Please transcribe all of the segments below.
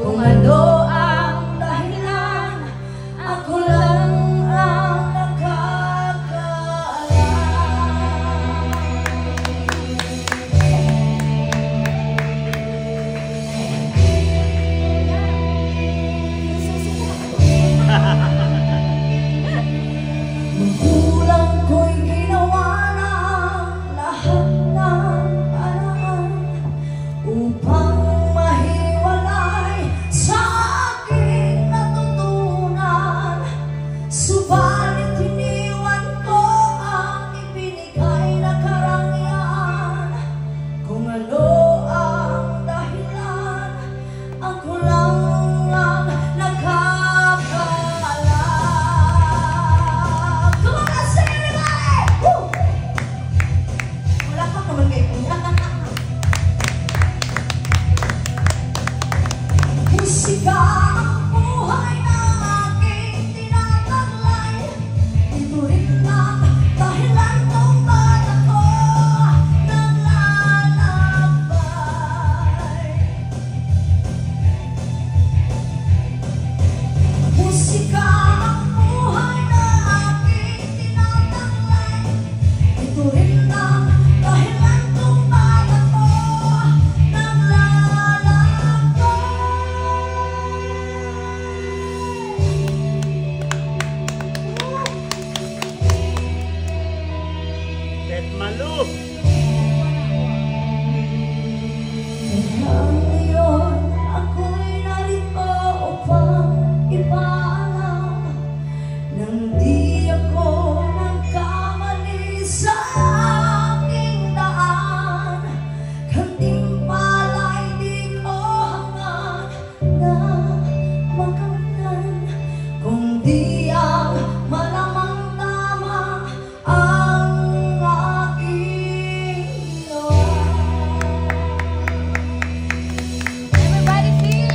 Kung ano ang dahilan, ako lang ang nakakaalam. Magulang ko'y ginawa ng lahat ng paraan upang mahiwalay sa aking natutunan. Subalit iniwan ko ang ibinigay na karangyaan. Kung ano ang dahilan, ako lang ang nakakaalam. Come on, let's sing everybody! Woo! Wala pa naman kayo. Musika ang buhay na aking tinataglay. Ito rin ang dahilan kung ba't ako naglalakbay. Musika ang buhay na aking tinataglay. Ito rin ang dahilan kung ba't ako Tet Malu. ngayon ako'y narito upang ipaalam nang di ako nagkamali sa aking daan. Gantimpala'y di ko hangad na makamtan, kundi ang malamang tama ang aking ginawa. Everybody sing!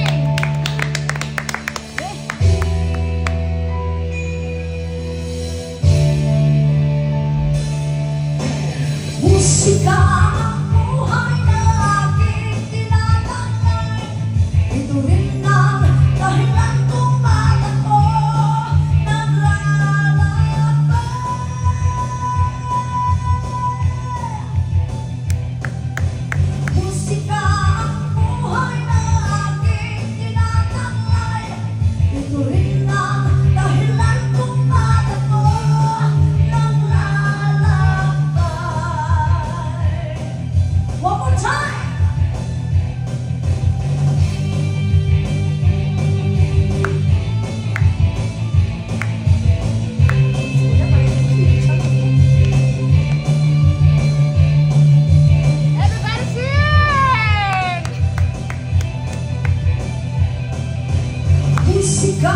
Musika ang buhay na aking tinataglay. Ito rin ang dahilan kung ba't ako naglalakbay. Musika ang buhay na aking tinataglay. Ito rin ang dahilan kung ba't ako naglalakbay. One more time! Everybody sing! Musika